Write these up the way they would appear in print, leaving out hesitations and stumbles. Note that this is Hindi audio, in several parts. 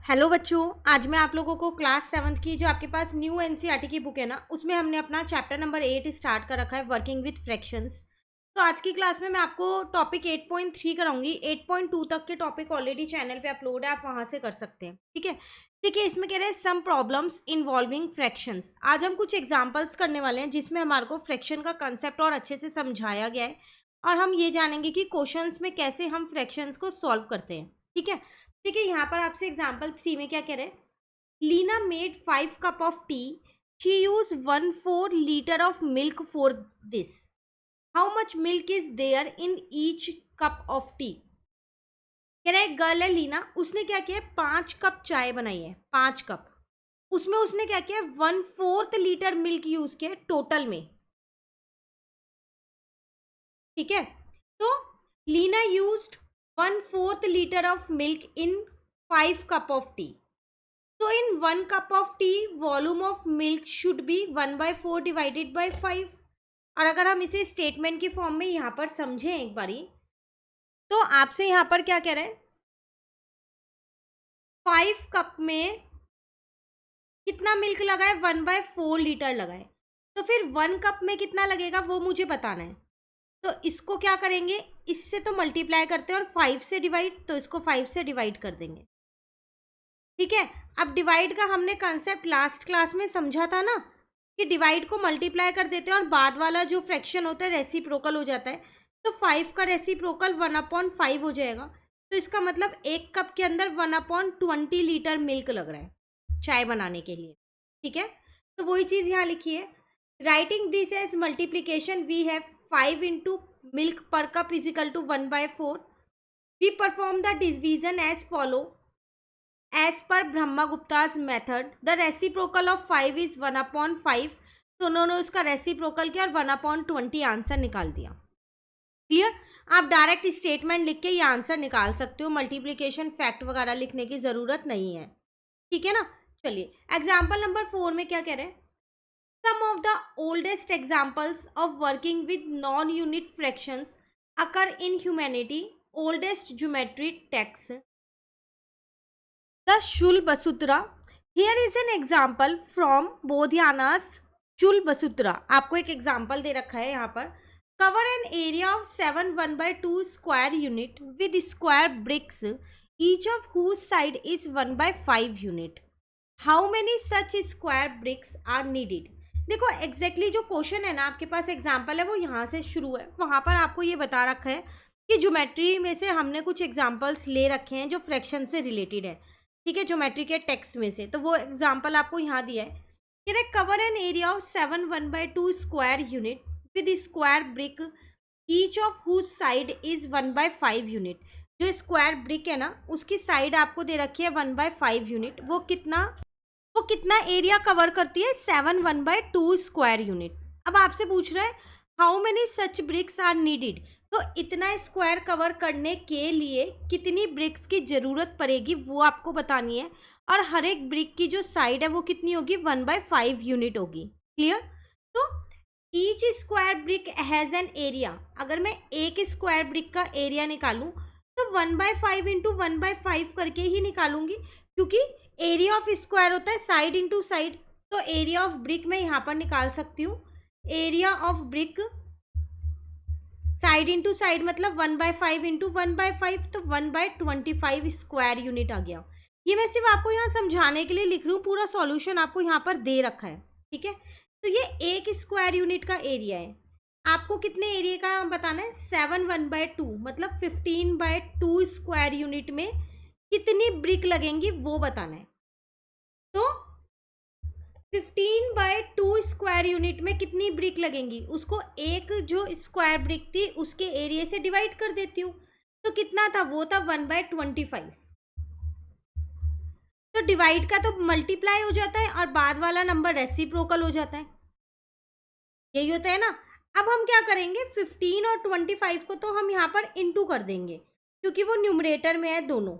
हेलो बच्चों, आज मैं आप लोगों को क्लास 7th की जो आपके पास न्यू एनसीईआरटी की बुक है ना, उसमें हमने अपना चैप्टर नंबर 8 स्टार्ट कर रखा है, वर्किंग विथ फ्रैक्शंस। तो आज की क्लास में मैं आपको टॉपिक 8.3 कराऊंगी। 8.2 तक के टॉपिक ऑलरेडी चैनल पे अपलोड है, आप वहां से कर सकते हैं। ठीक है, देखिए इसमें कह रहे हैं सम प्रॉब्लम्स इन्वॉल्विंग फ्रैक्शंस। आज हम कुछ एग्जाम्पल्स करने वाले हैं जिसमें हमारे को फ्रैक्शन का कंसेप्ट और अच्छे से समझाया गया है, और हम ये जानेंगे कि क्वेश्चंस में कैसे हम फ्रैक्शंस को सॉल्व करते हैं। ठीक है, देखिए यहाँ पर आपसे एग्जाम्पल 3 में क्या कह रहे हैं, Leena made 5 cup of tea, she use 1/4 litre of milk for this, how much milk is there in each cup of tea. कह रहा है एक गर्ल है लीना, उसने क्या किया, 5 कप चाय बनाई है, 5 कप, उसमें उसने क्या किया, 1/4 लीटर मिल्क यूज किया टोटल में। ठीक है, तो Leena used 1/4 litre of milk in 5 cup of tea. So in 1 cup of tea, volume of milk should be 1/4 divided by 5। और अगर हम इसे स्टेटमेंट की फॉर्म में यहाँ पर समझें एक बारी, तो आपसे यहाँ पर क्या कह रहे हैं, 5 कप में कितना मिल्क लगा है, 1/4 लीटर लगा है। तो फिर 1 कप में कितना लगेगा वो मुझे बताना है। तो इसको क्या करेंगे, इससे तो मल्टीप्लाई करते हैं और 5 से डिवाइड, तो इसको 5 से डिवाइड कर देंगे। ठीक है, अब डिवाइड का हमने कंसेप्ट लास्ट क्लास में समझा था ना, कि डिवाइड को मल्टीप्लाई कर देते हैं और बाद वाला जो फ्रैक्शन होता है रेसिप्रोकल हो जाता है। तो 5 का रेसिप्रोकल 1/5 हो जाएगा। तो इसका मतलब 1 कप के अंदर 1/20 लीटर मिल्क लग रहा है चाय बनाने के लिए। ठीक है, तो वही चीज़ यहाँ लिखी है, writing this as multiplication we have 5 into milk per cup is equal to 1/4। We perform the division as follow, as per Brahmagupta's method the reciprocal of 5 is 1/5। तो उन्होंने उसका रेसिप्रोकल किया और 1/20 आंसर निकाल दिया। क्लियर, आप डायरेक्ट स्टेटमेंट लिख के ये आंसर निकाल सकते हो, मल्टीप्लिकेशन फैक्ट वगैरह लिखने की ज़रूरत नहीं है। ठीक है ना, चलिए एग्जाम्पल नंबर 4 में क्या कह रहे हैं, some of the oldest examples of working with non unit fractions occur in humanity, oldest geometry text The Shulbasutra। Here is an example from Bodhyana's Shulbasutra। आपको एक एग्जाम्पल दे रखा है यहाँ पर, cover an area of 7 1/2 square unit with square bricks, each of whose side is 1/5 unit। How many such square bricks are needed। देखो एग्जैक्टली जो क्वेश्चन है ना, आपके पास एग्जाम्पल है वो यहाँ से शुरू है, वहाँ पर आपको ये बता रखा है कि ज्योमेट्री में से हमने कुछ एग्जाम्पल्स ले रखे हैं जो फ्रैक्शन से रिलेटेड है। ठीक है, ज्योमेट्री के टेक्स्ट में से, तो वो एग्जाम्पल आपको यहाँ दिया है, कह रहे cover an area of 7 1/2 square unit with square brick, each of whose side is 1/5 unit. जो स्क्वायर ब्रिक है ना, उसकी साइड आपको दे रखी है 1/5 यूनिट। वो कितना एरिया कवर करती है, 7 1/2 स्क्वायर यूनिट। अब आपसे पूछ रहा है how many such bricks are needed, तो इतना स्क्वायर कवर करने के लिए कितनी ब्रिक्स की ज़रूरत पड़ेगी वो आपको बतानी है, और हर एक ब्रिक की जो साइड है वो कितनी होगी, 1/5 यूनिट होगी। क्लियर, तो each square brick has an area, अगर मैं एक स्क्वायर ब्रिक का एरिया निकालूं तो 1/5 इंटू 1/5 करके ही निकालूंगी, क्योंकि एरिया ऑफ स्क्वायर होता है साइड इंटू साइड। तो एरिया ऑफ ब्रिक मैं यहाँ पर निकाल सकती हूँ, area of brick side into side मतलब 1/5 इंटू 1/5, तो 1/25 स्क्वायर यूनिट आ गया। ये मैं सिर्फ आपको यहाँ समझाने के लिए लिख रही हूँ, पूरा सॉल्यूशन आपको यहाँ पर दे रखा है। ठीक है, तो ये एक स्क्वायर यूनिट का एरिया है, आपको कितने एरिया का बताना है, 7 1/2 मतलब 15/2 स्क्वायर यूनिट में कितनी ब्रिक लगेंगी वो बताना है। तो 15/2 स्क्वायर यूनिट में कितनी ब्रिक लगेंगी, उसको एक जो स्क्वायर ब्रिक थी उसके एरिया से डिवाइड कर देती हूँ, तो कितना था, वो था 1/25। तो डिवाइड का तो मल्टीप्लाई हो जाता है और बाद वाला नंबर रेसिप्रोकल हो जाता है, यही होता है ना। अब हम क्या करेंगे, 15 और 25 को तो हम यहाँ पर इंटू कर देंगे, क्योंकि वो न्यूमरेटर में है दोनों,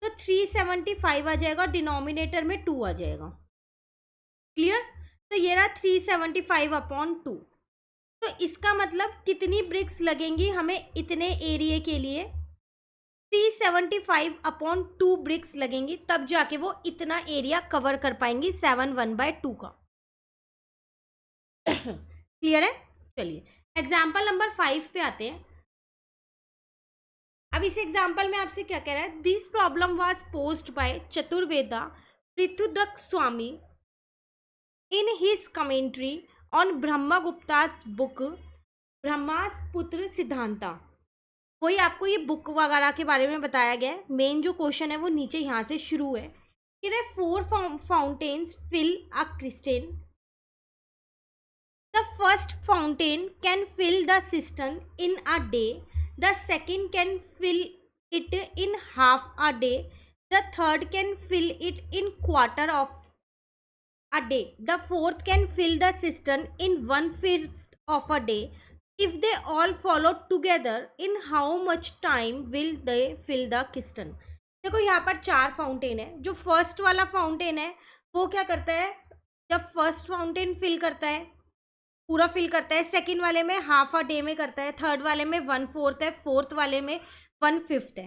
तो 375 आ जाएगा और डिनोमिनेटर में 2 आ जाएगा। क्लियर, तो ये रहा 375/2। तो इसका मतलब कितनी ब्रिक्स लगेंगी हमें इतने एरिया के लिए, 375/2 ब्रिक्स लगेंगी, तब जाके वो इतना एरिया कवर कर पाएंगी 7 1/2 का। क्लियर है? चलिए एग्जाम्पल नंबर 5 पे आते हैं। अब इस एग्जाम्पल में आपसे क्या कह रहा है, this problem was posed by Chaturveda Prithudatta Swami in his commentary on Brahmagupta's book Brahmasphutasiddhanta. वही आपको ये बुक वगैरह के बारे में बताया गया है। मेन जो क्वेश्चन है वो नीचे यहाँ से शुरू है कि 4 फाउंटेन्स फिल अ क्रिस्टेन। The first fountain can fill the system in a day, the second can fill it in half a day, the third can fill it in quarter of a day, the fourth can fill the cistern in 1/5 of a day. If they all follow together, in how much time will they fill the cistern? देखो यहाँ पर 4 फाउंटेन है। जो फर्स्ट वाला फाउंटेन है वो क्या करता है, जब फर्स्ट फाउंटेन फिल करता है पूरा फिल करता है, सेकंड वाले में हाफ अ डे में करता है, थर्ड वाले में 1/4 है, फोर्थ वाले में 1/5 है।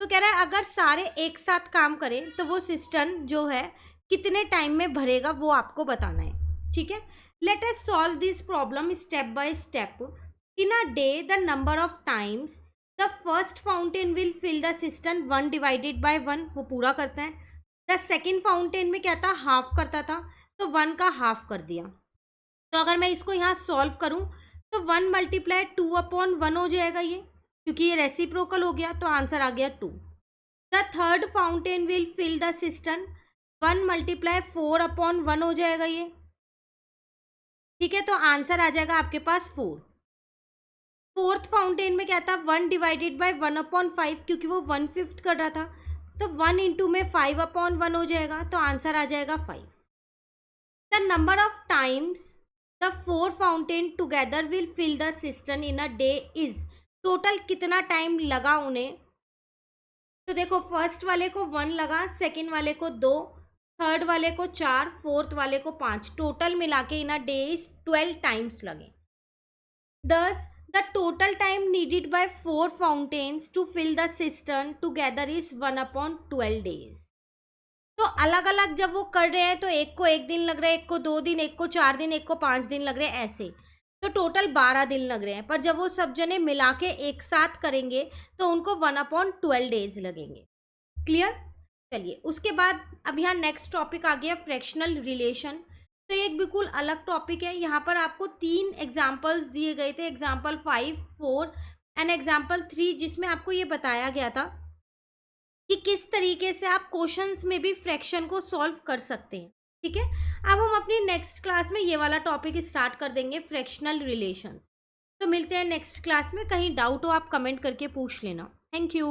तो कह रहा है अगर सारे एक साथ काम करें तो वो सिस्टम जो है कितने टाइम में भरेगा वो आपको बताना है। ठीक है, let us solve this problem step by step. In a day the number of times the first fountain will fill the system 1/1, वो पूरा करता है। द सेकेंड फाउंटेन में क्या था, हाफ करता था, तो 1 का हाफ कर दिया। तो अगर मैं इसको यहाँ सॉल्व करूँ तो 1 × 2/1 हो जाएगा ये, क्योंकि ये रेसिप्रोकल हो गया तो आंसर आ गया 2। The third fountain will fill the system 1 × 4/1 हो जाएगा ये। ठीक है, तो आंसर आ जाएगा आपके पास 4। फोर्थ फाउंटेन में क्या था, 1/1/1/5, क्योंकि वो 1/5 कर रहा था, तो 1 × 5/1 हो जाएगा, तो आंसर आ जाएगा 5। The number of times the 4 fountain together will fill the system in a day is, total कितना टाइम लगा उन्हें। तो देखो फर्स्ट वाले को 1 लगा, सेकेंड वाले को 2, थर्ड वाले को 4, फोर्थ वाले को 5, टोटल मिला के in a day is 12 times लगे। Thus the total time needed by 4 fountains to fill the system together is 1/12 days. तो अलग अलग जब वो कर रहे हैं तो एक को 1 दिन लग रहा है, एक को 2 दिन, एक को 4 दिन, एक को 5 दिन लग रहे हैं, ऐसे तो टोटल 12 दिन लग रहे हैं। पर जब वो सब जने मिला के एक साथ करेंगे तो उनको 1/12 डेज लगेंगे। क्लियर? चलिए उसके बाद अब यहाँ नेक्स्ट टॉपिक आ गया फ्रैक्शनल रिलेशन। तो एक बिल्कुल अलग टॉपिक है। यहाँ पर आपको 3 एग्जाम्पल्स दिए गए थे, एग्जाम्पल 5, 4 एंड एग्जाम्पल 3, जिसमें आपको ये बताया गया था कि किस तरीके से आप क्वेश्चंस में भी फ्रैक्शन को सॉल्व कर सकते हैं। ठीक है, अब हम अपनी नेक्स्ट क्लास में ये वाला टॉपिक स्टार्ट कर देंगे, फ्रैक्शनल रिलेशंस। तो मिलते हैं नेक्स्ट क्लास में। कहीं डाउट हो आप कमेंट करके पूछ लेना। Thank you.